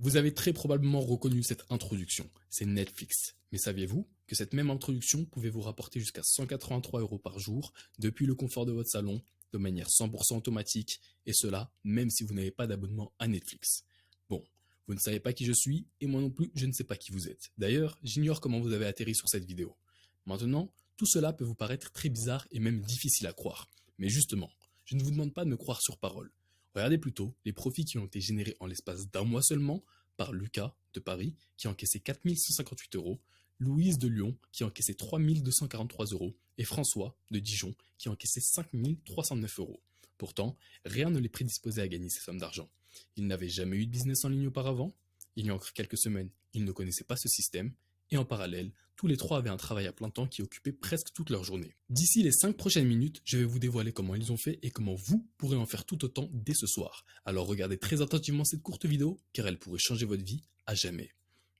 Vous avez très probablement reconnu cette introduction, c'est Netflix. Mais saviez-vous que cette même introduction pouvait vous rapporter jusqu'à 183 € par jour depuis le confort de votre salon, de manière 100% automatique, et cela même si vous n'avez pas d'abonnement à Netflix. Bon, vous ne savez pas qui je suis, et moi non plus, je ne sais pas qui vous êtes. D'ailleurs, j'ignore comment vous avez atterri sur cette vidéo. Maintenant, tout cela peut vous paraître très bizarre et même difficile à croire. Mais justement, je ne vous demande pas de me croire sur parole. Regardez plutôt les profits qui ont été générés en l'espace d'un mois seulement par Lucas de Paris qui a encaissé 4 158 €, Louise de Lyon qui a encaissé 3 243 € et François de Dijon qui a encaissé 5 309 €. Pourtant, rien ne les prédisposait à gagner ces sommes d'argent. Ils n'avaient jamais eu de business en ligne auparavant, il y a encore quelques semaines, ils ne connaissaient pas ce système, et en parallèle, tous les trois avaient un travail à plein temps qui occupait presque toute leur journée. D'ici les 5 prochaines minutes, je vais vous dévoiler comment ils ont fait et comment vous pourrez en faire tout autant dès ce soir. Alors regardez très attentivement cette courte vidéo, car elle pourrait changer votre vie à jamais.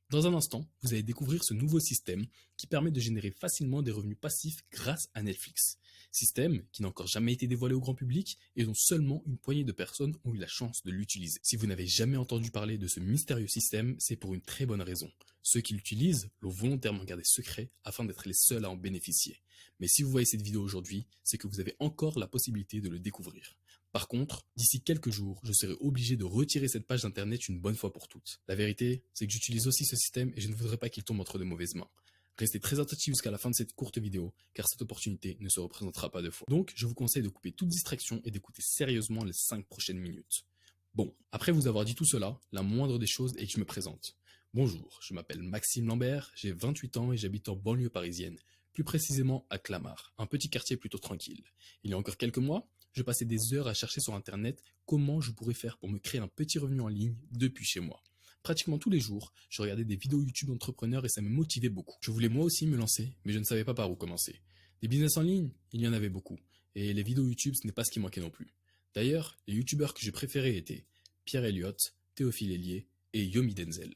Dans un instant, vous allez découvrir ce nouveau système qui permet de générer facilement des revenus passifs grâce à Netflix. Système qui n'a encore jamais été dévoilé au grand public et dont seulement une poignée de personnes ont eu la chance de l'utiliser. Si vous n'avez jamais entendu parler de ce mystérieux système, c'est pour une très bonne raison. Ceux qui l'utilisent l'ont volontairement gardé secret afin d'être les seuls à en bénéficier. Mais si vous voyez cette vidéo aujourd'hui, c'est que vous avez encore la possibilité de le découvrir. Par contre, d'ici quelques jours, je serai obligé de retirer cette page d'internet une bonne fois pour toutes. La vérité, c'est que j'utilise aussi ce système et je ne voudrais pas qu'il tombe entre de mauvaises mains. Restez très attentifs jusqu'à la fin de cette courte vidéo, car cette opportunité ne se représentera pas deux fois. Donc, je vous conseille de couper toute distraction et d'écouter sérieusement les 5 prochaines minutes. Bon, après vous avoir dit tout cela, la moindre des choses est que je me présente. Bonjour, je m'appelle Maxime Lambert, j'ai 28 ans et j'habite en banlieue parisienne, plus précisément à Clamart, un petit quartier plutôt tranquille. Il y a encore quelques mois, je passais des heures à chercher sur internet comment je pourrais faire pour me créer un petit revenu en ligne depuis chez moi. Pratiquement tous les jours, je regardais des vidéos YouTube d'entrepreneurs et ça me motivait beaucoup. Je voulais moi aussi me lancer, mais je ne savais pas par où commencer. Des business en ligne, il y en avait beaucoup, et les vidéos YouTube ce n'est pas ce qui manquait non plus. D'ailleurs, les youtubeurs que je préférais étaient Pierre Elliott, Théophile Hélier et Yomi Denzel.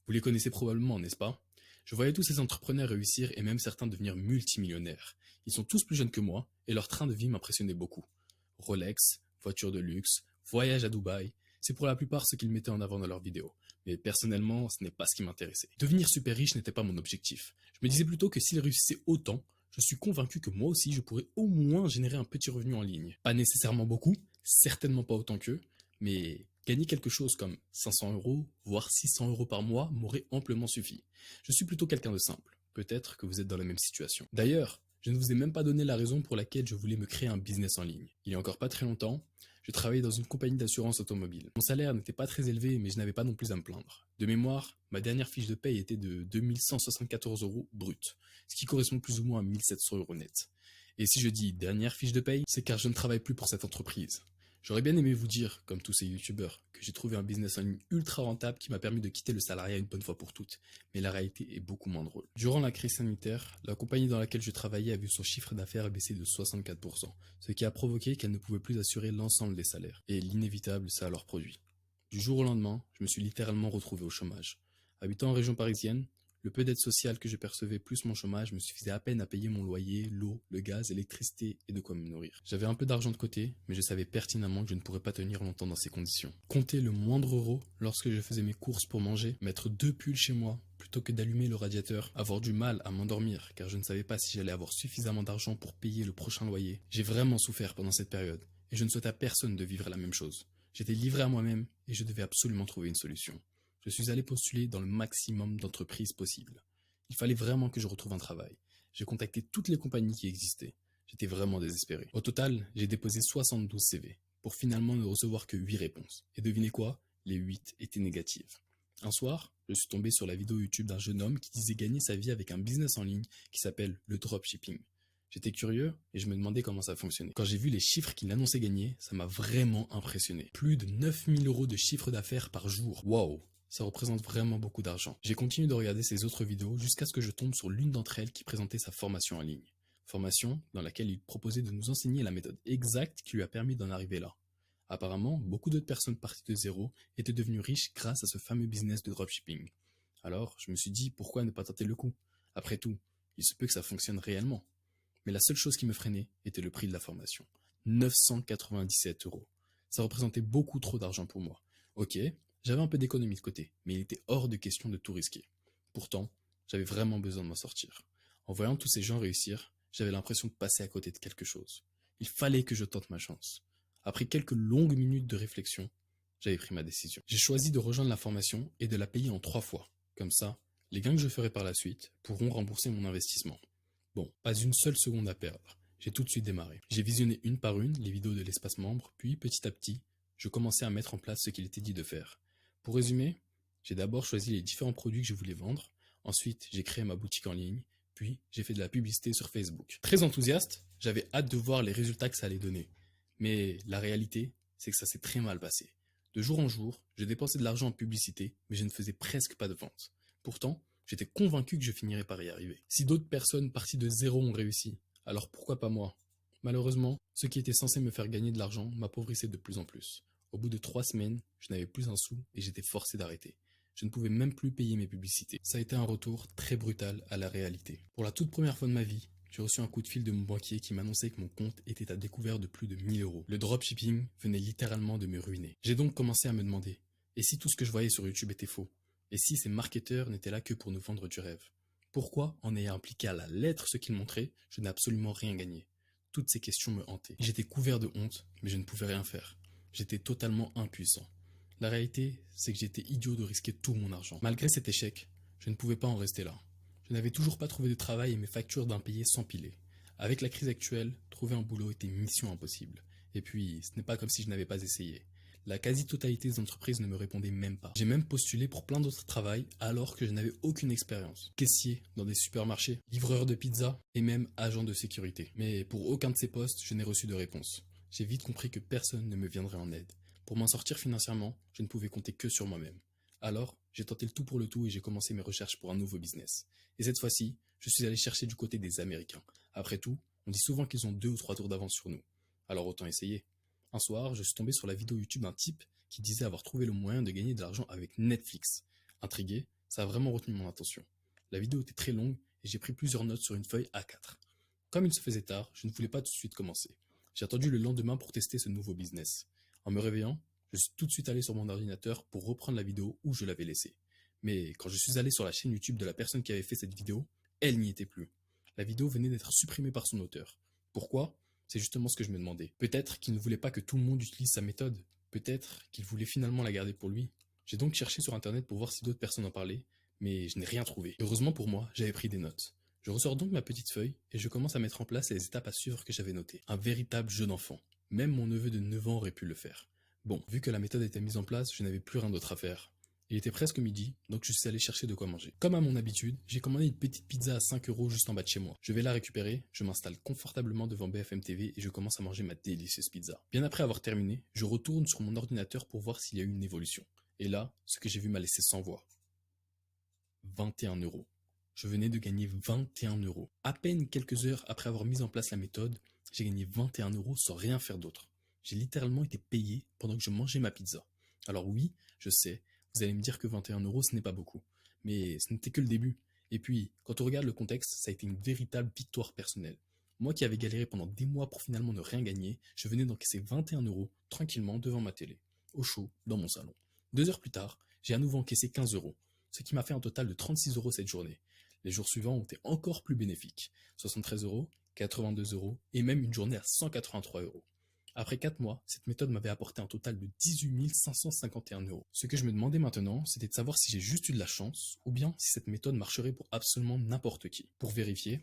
Vous les connaissez probablement, n'est-ce pas? Je voyais tous ces entrepreneurs réussir et même certains devenir multimillionnaires. Ils sont tous plus jeunes que moi et leur train de vie m'impressionnait beaucoup. Rolex, voiture de luxe, voyage à Dubaï, c'est pour la plupart ce qu'ils mettaient en avant dans leurs vidéos. Mais personnellement, ce n'est pas ce qui m'intéressait. Devenir super riche n'était pas mon objectif. Je me disais plutôt que s'ils réussissaient autant, je suis convaincu que moi aussi je pourrais au moins générer un petit revenu en ligne. Pas nécessairement beaucoup, certainement pas autant qu'eux, mais gagner quelque chose comme 500 €, voire 600 € par mois m'aurait amplement suffi. Je suis plutôt quelqu'un de simple. Peut-être que vous êtes dans la même situation. D'ailleurs, je ne vous ai même pas donné la raison pour laquelle je voulais me créer un business en ligne. Il y a encore pas très longtemps, je travaillais dans une compagnie d'assurance automobile. Mon salaire n'était pas très élevé, mais je n'avais pas non plus à me plaindre. De mémoire, ma dernière fiche de paye était de 2174 € brut, ce qui correspond plus ou moins à 1700 € net. Et si je dis dernière fiche de paye, c'est car je ne travaille plus pour cette entreprise. J'aurais bien aimé vous dire, comme tous ces youtubeurs, que j'ai trouvé un business en ligne ultra rentable qui m'a permis de quitter le salariat une bonne fois pour toutes, mais la réalité est beaucoup moins drôle. Durant la crise sanitaire, la compagnie dans laquelle je travaillais a vu son chiffre d'affaires baisser de 64%, ce qui a provoqué qu'elle ne pouvait plus assurer l'ensemble des salaires. Et l'inévitable s'est alors produit. Du jour au lendemain, je me suis littéralement retrouvé au chômage. Habitant en région parisienne, le peu d'aide sociale que je percevais plus mon chômage me suffisait à peine à payer mon loyer, l'eau, le gaz, l'électricité et de quoi me nourrir. J'avais un peu d'argent de côté, mais je savais pertinemment que je ne pourrais pas tenir longtemps dans ces conditions. Compter le moindre euro lorsque je faisais mes courses pour manger, mettre 2 pulls chez moi plutôt que d'allumer le radiateur, avoir du mal à m'endormir car je ne savais pas si j'allais avoir suffisamment d'argent pour payer le prochain loyer. J'ai vraiment souffert pendant cette période et je ne souhaite à personne de vivre la même chose. J'étais livré à moi-même et je devais absolument trouver une solution. Je suis allé postuler dans le maximum d'entreprises possibles. Il fallait vraiment que je retrouve un travail. J'ai contacté toutes les compagnies qui existaient. J'étais vraiment désespéré. Au total, j'ai déposé 72 CV, pour finalement ne recevoir que 8 réponses. Et devinez quoi? Les 8 étaient négatives. Un soir, je suis tombé sur la vidéo YouTube d'un jeune homme qui disait gagner sa vie avec un business en ligne qui s'appelle le dropshipping. J'étais curieux et je me demandais comment ça fonctionnait. Quand j'ai vu les chiffres qu'il annonçait gagner, ça m'a vraiment impressionné. Plus de 9000 € de chiffre d'affaires par jour. Waouh! Ça représente vraiment beaucoup d'argent. J'ai continué de regarder ses autres vidéos jusqu'à ce que je tombe sur l'une d'entre elles qui présentait sa formation en ligne. Formation dans laquelle il proposait de nous enseigner la méthode exacte qui lui a permis d'en arriver là. Apparemment, beaucoup d'autres personnes parties de zéro étaient devenues riches grâce à ce fameux business de dropshipping. Alors, je me suis dit, pourquoi ne pas tenter le coup? Après tout, il se peut que ça fonctionne réellement. Mais la seule chose qui me freinait était le prix de la formation. 997 €. Ça représentait beaucoup trop d'argent pour moi. Ok, J'avais un peu d'économie de côté, mais il était hors de question de tout risquer. Pourtant, j'avais vraiment besoin de m'en sortir. En voyant tous ces gens réussir, j'avais l'impression de passer à côté de quelque chose. Il fallait que je tente ma chance. Après quelques longues minutes de réflexion, j'avais pris ma décision. J'ai choisi de rejoindre la formation et de la payer en 3 fois. Comme ça, les gains que je ferai par la suite pourront rembourser mon investissement. Bon, pas une seule seconde à perdre. J'ai tout de suite démarré. J'ai visionné une par une les vidéos de l'espace membre, puis petit à petit, je commençais à mettre en place ce qu'il était dit de faire. Pour résumer, j'ai d'abord choisi les différents produits que je voulais vendre, ensuite j'ai créé ma boutique en ligne, puis j'ai fait de la publicité sur Facebook. Très enthousiaste, j'avais hâte de voir les résultats que ça allait donner. Mais la réalité, c'est que ça s'est très mal passé. De jour en jour, je dépensais de l'argent en publicité, mais je ne faisais presque pas de vente. Pourtant, j'étais convaincu que je finirais par y arriver. Si d'autres personnes parties de zéro ont réussi, alors pourquoi pas moi? Malheureusement, ce qui était censé me faire gagner de l'argent m'appauvrissait de plus en plus. Au bout de 3 semaines, je n'avais plus un sou et j'étais forcé d'arrêter. Je ne pouvais même plus payer mes publicités. Ça a été un retour très brutal à la réalité. Pour la toute première fois de ma vie, j'ai reçu un coup de fil de mon banquier qui m'annonçait que mon compte était à découvert de plus de 1 000 euros. Le dropshipping venait littéralement de me ruiner. J'ai donc commencé à me demander, et si tout ce que je voyais sur YouTube était faux? Et si ces marketeurs n'étaient là que pour nous vendre du rêve? Pourquoi, en ayant appliqué à la lettre ce qu'ils montraient, je n'ai absolument rien gagné? Toutes ces questions me hantaient. J'étais couvert de honte, mais je ne pouvais rien faire. J'étais totalement impuissant. La réalité, c'est que j'étais idiot de risquer tout mon argent. Malgré cet échec, je ne pouvais pas en rester là. Je n'avais toujours pas trouvé de travail et mes factures d'impayés s'empilaient. Avec la crise actuelle, trouver un boulot était mission impossible. Et puis, ce n'est pas comme si je n'avais pas essayé. La quasi-totalité des entreprises ne me répondaient même pas. J'ai même postulé pour plein d'autres travails alors que je n'avais aucune expérience. Caissier dans des supermarchés, livreur de pizza et même agent de sécurité. Mais pour aucun de ces postes, je n'ai reçu de réponse. J'ai vite compris que personne ne me viendrait en aide. Pour m'en sortir financièrement, je ne pouvais compter que sur moi-même. Alors, j'ai tenté le tout pour le tout et j'ai commencé mes recherches pour un nouveau business. Et cette fois-ci, je suis allé chercher du côté des Américains. Après tout, on dit souvent qu'ils ont 2 ou 3 tours d'avance sur nous. Alors autant essayer. Un soir, je suis tombé sur la vidéo YouTube d'un type qui disait avoir trouvé le moyen de gagner de l'argent avec Netflix. Intrigué, ça a vraiment retenu mon attention. La vidéo était très longue et j'ai pris plusieurs notes sur une feuille A4. Comme il se faisait tard, je ne voulais pas tout de suite commencer. J'ai attendu le lendemain pour tester ce nouveau business. En me réveillant, je suis tout de suite allé sur mon ordinateur pour reprendre la vidéo où je l'avais laissée. Mais quand je suis allé sur la chaîne YouTube de la personne qui avait fait cette vidéo, elle n'y était plus. La vidéo venait d'être supprimée par son auteur. Pourquoi? C'est justement ce que je me demandais. Peut-être qu'il ne voulait pas que tout le monde utilise sa méthode. Peut-être qu'il voulait finalement la garder pour lui. J'ai donc cherché sur internet pour voir si d'autres personnes en parlaient, mais je n'ai rien trouvé. Heureusement pour moi, j'avais pris des notes. Je ressors donc ma petite feuille et je commence à mettre en place les étapes à suivre que j'avais notées. Un véritable jeu d'enfant. Même mon neveu de 9 ans aurait pu le faire. Bon, vu que la méthode était mise en place, je n'avais plus rien d'autre à faire. Il était presque midi, donc je suis allé chercher de quoi manger. Comme à mon habitude, j'ai commandé une petite pizza à 5 euros juste en bas de chez moi. Je vais la récupérer, je m'installe confortablement devant BFM TV et je commence à manger ma délicieuse pizza. Bien après avoir terminé, je retourne sur mon ordinateur pour voir s'il y a eu une évolution. Et là, ce que j'ai vu m'a laissé sans voix. 21 euros. Je venais de gagner 21 euros. À peine quelques heures après avoir mis en place la méthode, j'ai gagné 21 euros sans rien faire d'autre. J'ai littéralement été payé pendant que je mangeais ma pizza. Alors oui, je sais, vous allez me dire que 21 euros ce n'est pas beaucoup. Mais ce n'était que le début. Et puis, quand on regarde le contexte, ça a été une véritable victoire personnelle. Moi qui avais galéré pendant des mois pour finalement ne rien gagner, je venais d'encaisser 21 euros tranquillement devant ma télé, au chaud, dans mon salon. 2 heures plus tard, j'ai à nouveau encaissé 15 euros, ce qui m'a fait un total de 36 euros cette journée. Les jours suivants ont été encore plus bénéfiques, 73 euros, 82 euros et même une journée à 183 euros. Après 4 mois, cette méthode m'avait apporté un total de 18 551 euros. Ce que je me demandais maintenant, c'était de savoir si j'ai juste eu de la chance ou bien si cette méthode marcherait pour absolument n'importe qui. Pour vérifier,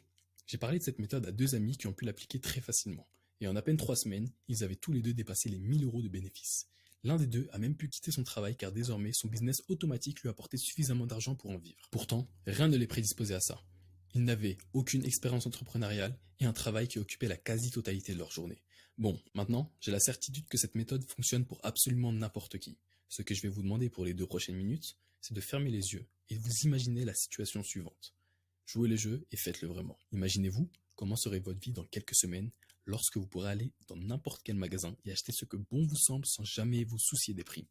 j'ai parlé de cette méthode à 2 amis qui ont pu l'appliquer très facilement. Et en à peine 3 semaines, ils avaient tous les deux dépassé les 1000 euros de bénéfices. L'un des deux a même pu quitter son travail car désormais son business automatique lui apportait suffisamment d'argent pour en vivre. Pourtant, rien ne les prédisposait à ça. Ils n'avaient aucune expérience entrepreneuriale et un travail qui occupait la quasi-totalité de leur journée. Bon, maintenant, j'ai la certitude que cette méthode fonctionne pour absolument n'importe qui. Ce que je vais vous demander pour les 2 prochaines minutes, c'est de fermer les yeux et de vous imaginer la situation suivante. Jouez le jeu et faites-le vraiment. Imaginez-vous comment serait votre vie dans quelques semaines lorsque vous pourrez aller dans n'importe quel magasin et acheter ce que bon vous semble sans jamais vous soucier des prix.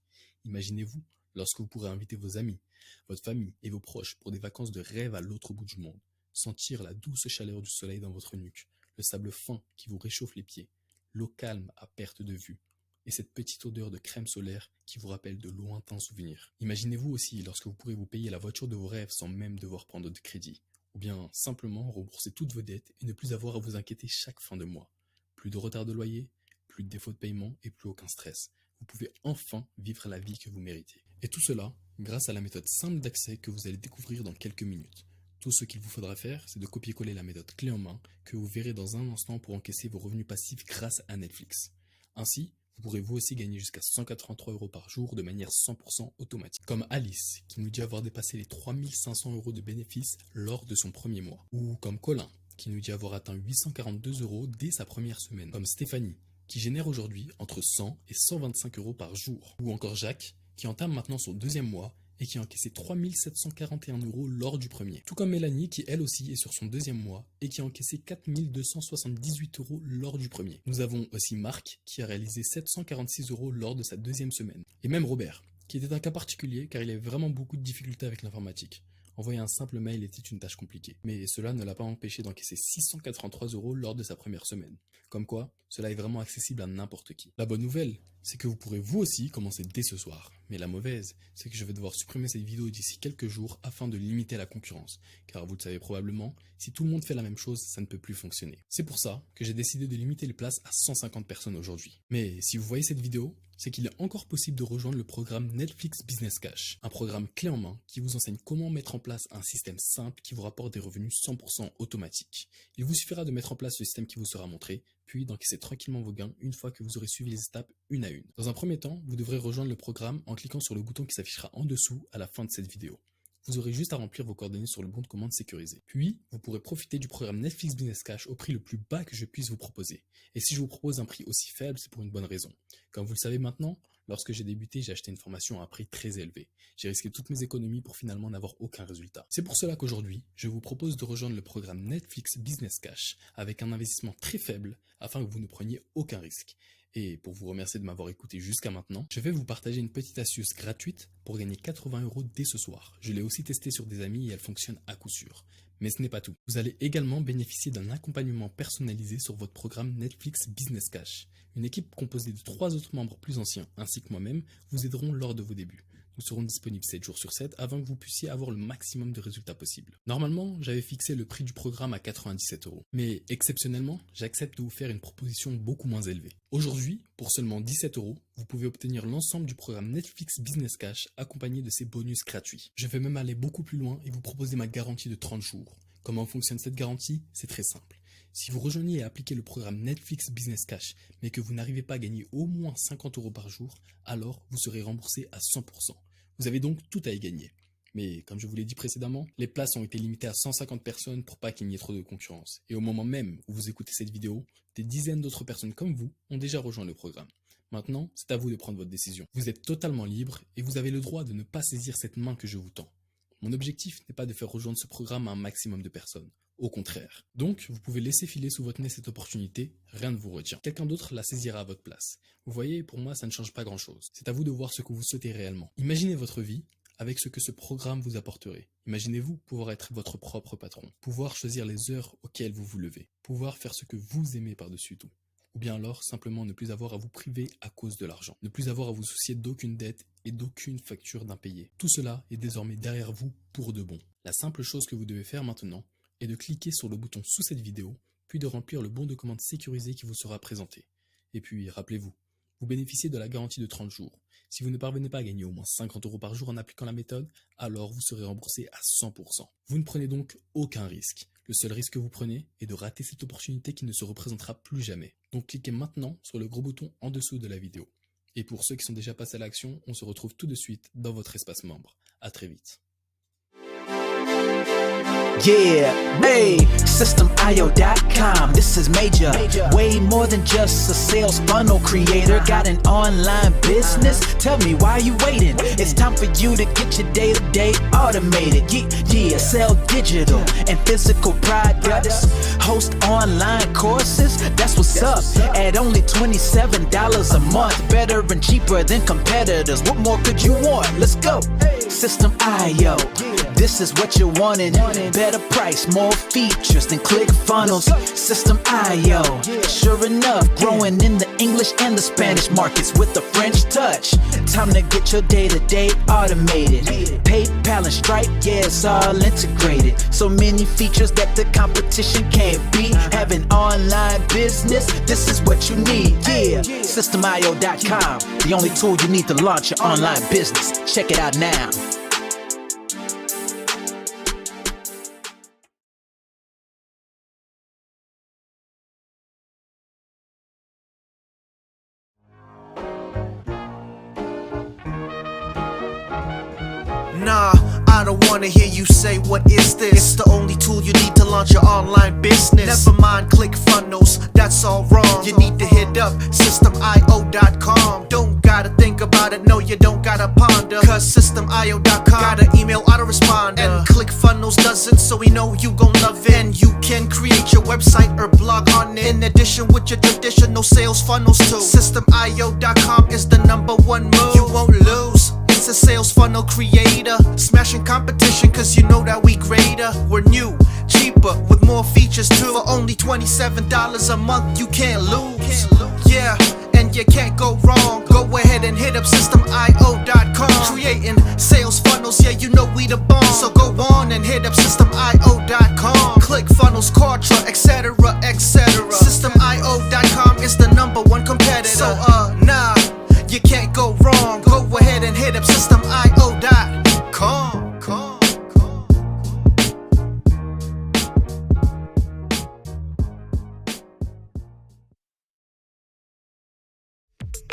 Imaginez-vous lorsque vous pourrez inviter vos amis, votre famille et vos proches pour des vacances de rêve à l'autre bout du monde. Sentir la douce chaleur du soleil dans votre nuque, le sable fin qui vous réchauffe les pieds, l'eau calme à perte de vue, et cette petite odeur de crème solaire qui vous rappelle de lointains souvenirs. Imaginez-vous aussi lorsque vous pourrez vous payer la voiture de vos rêves sans même devoir prendre de crédit, ou bien simplement rembourser toutes vos dettes et ne plus avoir à vous inquiéter chaque fin de mois. Plus de retard de loyer, plus de défaut de paiement et plus aucun stress. Vous pouvez enfin vivre la vie que vous méritez. Et tout cela grâce à la méthode simple d'accès que vous allez découvrir dans quelques minutes. Tout ce qu'il vous faudra faire, c'est de copier-coller la méthode clé en main que vous verrez dans un instant pour encaisser vos revenus passifs grâce à Netflix. Ainsi, vous pourrez vous aussi gagner jusqu'à 183 € par jour de manière 100% automatique. Comme Alice, qui nous dit avoir dépassé les 3500 € de bénéfices lors de son premier mois. Ou comme Colin, qui nous dit avoir atteint 842 € dès sa première semaine. Comme Stéphanie, qui génère aujourd'hui entre 100 et 125 € par jour. Ou encore Jacques, qui entame maintenant son deuxième mois et qui a encaissé 3741 € lors du premier. Tout comme Mélanie qui elle aussi est sur son deuxième mois et qui a encaissé 4278 € lors du premier. Nous avons aussi Marc qui a réalisé 746 € lors de sa deuxième semaine. Et même Robert, qui était un cas particulier car il avait vraiment beaucoup de difficultés avec l'informatique. Envoyer un simple mail était une tâche compliquée, mais cela ne l'a pas empêché d'encaisser 683 € lors de sa première semaine. Comme quoi, cela est vraiment accessible à n'importe qui. La bonne nouvelle, c'est que vous pourrez vous aussi commencer dès ce soir. Mais la mauvaise, c'est que je vais devoir supprimer cette vidéo d'ici quelques jours afin de limiter la concurrence. Car vous le savez probablement, si tout le monde fait la même chose, ça ne peut plus fonctionner. C'est pour ça que j'ai décidé de limiter les places à 150 personnes aujourd'hui. Mais si vous voyez cette vidéo, c'est qu'il est encore possible de rejoindre le programme Netflix Business Cash, un programme clé en main qui vous enseigne comment mettre en place un système simple qui vous rapporte des revenus 100% automatiques. Il vous suffira de mettre en place le système qui vous sera montré, puis d'encaisser tranquillement vos gains une fois que vous aurez suivi les étapes une à une. Dans un premier temps, vous devrez rejoindre le programme en cliquant sur le bouton qui s'affichera en dessous à la fin de cette vidéo. Vous aurez juste à remplir vos coordonnées sur le bon de commande sécurisé. Puis, vous pourrez profiter du programme Netflix Business Cash au prix le plus bas que je puisse vous proposer. Et si je vous propose un prix aussi faible, c'est pour une bonne raison. Comme vous le savez maintenant, lorsque j'ai débuté, j'ai acheté une formation à un prix très élevé. J'ai risqué toutes mes économies pour finalement n'avoir aucun résultat. C'est pour cela qu'aujourd'hui, je vous propose de rejoindre le programme Netflix Business Cash avec un investissement très faible afin que vous ne preniez aucun risque. Et pour vous remercier de m'avoir écouté jusqu'à maintenant, je vais vous partager une petite astuce gratuite pour gagner 80 € dès ce soir. Je l'ai aussi testée sur des amis et elle fonctionne à coup sûr. Mais ce n'est pas tout. Vous allez également bénéficier d'un accompagnement personnalisé sur votre programme Netflix Business Cash. Une équipe composée de 3 autres membres plus anciens ainsi que moi-même vous aideront lors de vos débuts. Nous serons disponibles 7 jours sur 7 afin que vous puissiez avoir le maximum de résultats possibles. Normalement, j'avais fixé le prix du programme à 97 €. Mais exceptionnellement, j'accepte de vous faire une proposition beaucoup moins élevée. Aujourd'hui, pour seulement 17 €, vous pouvez obtenir l'ensemble du programme Netflix Business Cash accompagné de ses bonus gratuits. Je vais même aller beaucoup plus loin et vous proposer ma garantie de 30 jours. Comment fonctionne cette garantie? C'est très simple. Si vous rejoignez et appliquez le programme Netflix Business Cash, mais que vous n'arrivez pas à gagner au moins 50 € par jour, alors vous serez remboursé à 100%. Vous avez donc tout à y gagner. Mais comme je vous l'ai dit précédemment, les places ont été limitées à 150 personnes pour pas qu'il n'y ait trop de concurrence. Et au moment même où vous écoutez cette vidéo, des dizaines d'autres personnes comme vous ont déjà rejoint le programme. Maintenant, c'est à vous de prendre votre décision. Vous êtes totalement libre et vous avez le droit de ne pas saisir cette main que je vous tends. Mon objectif n'est pas de faire rejoindre ce programme à un maximum de personnes. Au contraire. Donc, vous pouvez laisser filer sous votre nez cette opportunité, rien ne vous retient. Quelqu'un d'autre la saisira à votre place. Vous voyez, pour moi, ça ne change pas grand-chose. C'est à vous de voir ce que vous souhaitez réellement. Imaginez votre vie avec ce que ce programme vous apporterait. Imaginez-vous pouvoir être votre propre patron, pouvoir choisir les heures auxquelles vous vous levez, pouvoir faire ce que vous aimez par-dessus tout. Ou bien alors simplement ne plus avoir à vous priver à cause de l'argent, ne plus avoir à vous soucier d'aucune dette et d'aucune facture d'impayé. Tout cela est désormais derrière vous pour de bon. La simple chose que vous devez faire maintenant est de cliquer sur le bouton sous cette vidéo, puis de remplir le bon de commande sécurisé qui vous sera présenté. Et puis, rappelez-vous, vous bénéficiez de la garantie de 30 jours. Si vous ne parvenez pas à gagner au moins 50 € par jour en appliquant la méthode, alors vous serez remboursé à 100%. Vous ne prenez donc aucun risque. Le seul risque que vous prenez est de rater cette opportunité qui ne se représentera plus jamais. Donc cliquez maintenant sur le gros bouton en dessous de la vidéo. Et pour ceux qui sont déjà passés à l'action, on se retrouve tout de suite dans votre espace membre. À très vite. Yeah, hey, SystemIO.com, this is major. Way more than just a sales funnel creator. Got an online business? Tell me why you waiting. It's time for you to get your day-to-day automated. Yeah, sell digital and physical products. Host online courses, that's what's up. At only $27 a month, better and cheaper than competitors. What more could you want? Let's go. System.io. This is what you're wanting. Better price, more features than ClickFunnels. System IO. Sure enough, growing in the English and the Spanish markets with the French touch. Time to get your day-to-day automated. PayPal and Stripe, yeah, it's all integrated. So many features that the competition can't beat. Have an online business, this is what you need. Yeah, SystemIO.com, the only tool you need to launch your online business. Check it out now. Nah, I don't wanna hear you say what is this. It's the only tool you need to launch your online business. Never mind ClickFunnels, that's all wrong. You need to hit up SystemIO.com. Don't gotta think about it, no you don't gotta ponder. Cause SystemIO.com got an email autoresponder. And ClickFunnels doesn't, so we know you gon' love it. And you can create your website or blog on it. In addition with your traditional sales funnels too. SystemIO.com is the #1 move. You won't lose. It's a sales funnel creator, smashing competition cause you know that we greater. We're new, cheaper, with more features too. For only $27 a month, you can't lose. Yeah, and you can't go wrong. Go ahead and hit up SystemIO.com. Creating sales funnels, yeah, you know we the bomb. So go on and hit up SystemIO.com. ClickFunnels, Kartra, etc, etc. SystemIO.com is the #1 competitor. So nah, you can't go wrong. Go ahead and hit up SystemIO.com.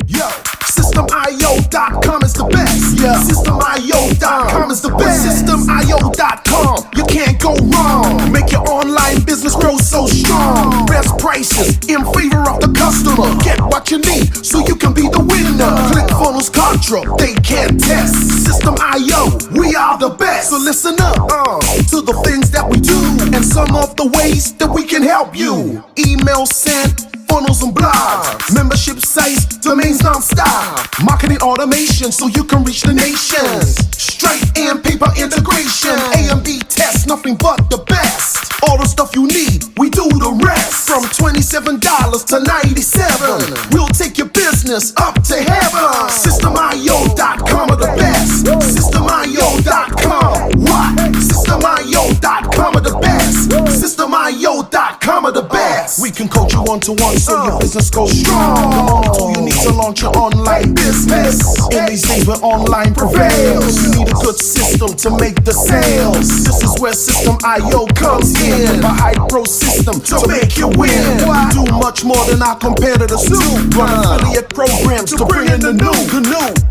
Yo, SystemIO.com is the best. Yeah, SystemIO.com is the best. SystemIO.com, you can't go wrong. Make your online business grow so strong. Best prices in favor of the customer. Get what you need so you can be the winner. ClickFunnels, Kartra, they can't test. System.io, we are the best. So listen up to the things that we do and some of the ways that we can help you. Email sent, funnels and blogs, membership sites, domains non-stop, marketing automation so you can reach the nations. Stripe and paper integration, A and B tests, nothing but the best. All the stuff you need, we do the rest. From $27 to $97, we'll take your business up to heaven. SystemIO.com are the best. SystemIO.com, what? SystemIO.com are the best. SystemIO.com are the best. We can coach you one-to-one so your business goes strong. The only tool you need to launch your online business. In these days where online prevails, you need a good system to make the sales. This is where System.io comes in. A high pro system to make you win. Do much more than our competitors do. Run affiliate programs to bring in the new.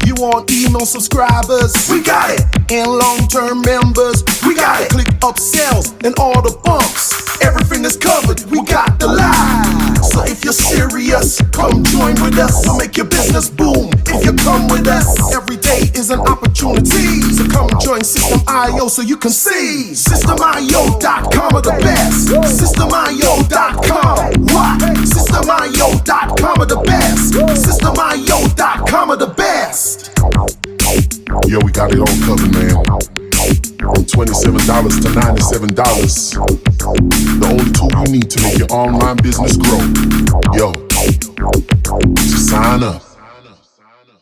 You want email subscribers? We got it. And long-term members? We got it. Click upsells and all the bumps. Everything is covered. We got the line. So if you're serious, come join with us. We'll make your business boom. If you come with us, every day is an opportunity. So come join System.io so you can see. System.io.com are the best. System.io.com, what? System.io.com are the best. System.io.com are the best. Yo, we got it all covered, man. From $27 to $97. The only tool you need to make your online business grow. Yo, just sign up.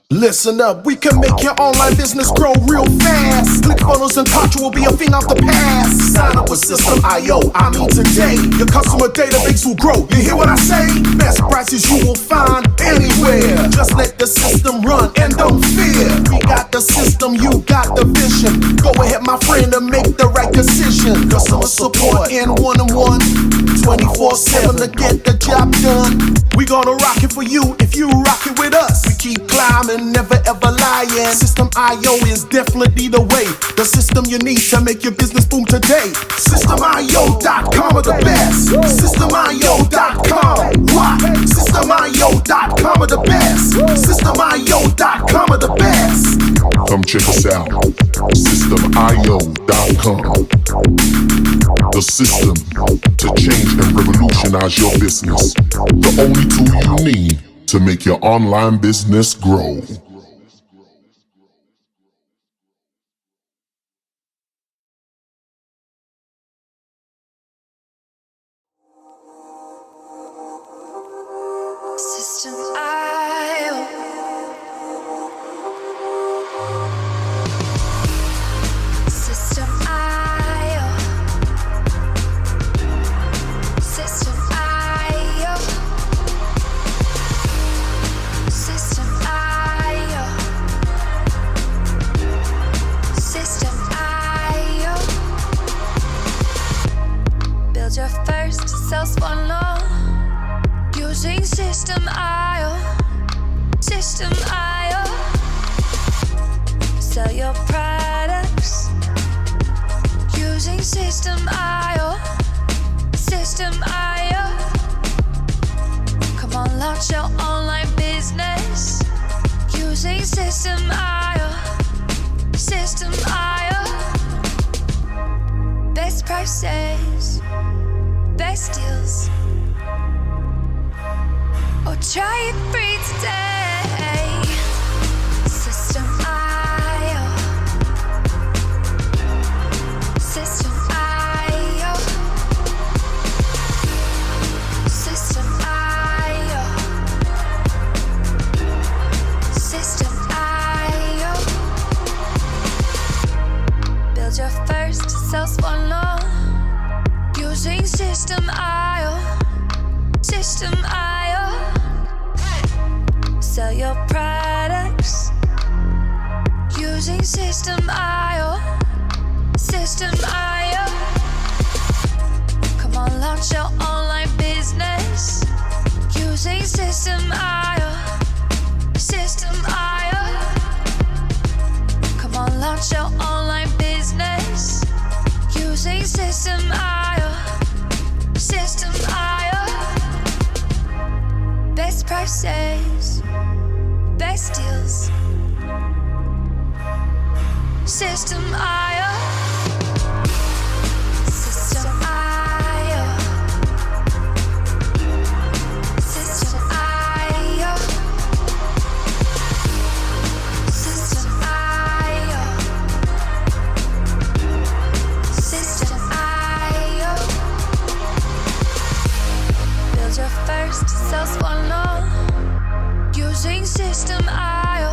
Listen up, we can make your online business grow real fast. ClickFunnels and Kartra will be a thing of the past. Sign up with System.io, I mean today. Your customer database will grow, you hear what I say? Best prices you will find anywhere. Just let the system run and don't fear. We got the system, you got the vision. Go ahead my friend and make the right decision. Customer support in one-on-one, 24/7 to get the job done. We gonna rock it for you if you rock it with us. We keep climbing, never ever lying. System.io is definitely the way. The system you need to make your business boom today. System.io.com are the best. System.io.com, what? System.io.com are the best. System.io.com are the best. Come check us out. System.io.com. The system to change and revolutionize your business. The only tool you need to make your online business grow. System IO. System IO. System IO. System IO. System IO. Build your first self-funnel using System IO. System IO. Sell your products using System IO. System IO. Come on, launch your online business using System IO. System IO. Best prices, best deals. Or try it free today. System IO. System IO. System IO. System IO. Build your first sales funnel using System IO. System IO. Sell your products using System IO. System IO. Come on, launch your online business using System IO. System IO. Come on, launch your online business using System IO. System IO. Best prices, best deals. System IO. System IO. System IO. System IO. System IO. Build your first sales funnel using System IO.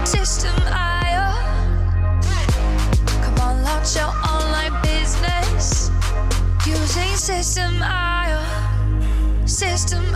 System IO. Come on, launch your online business using System IO. System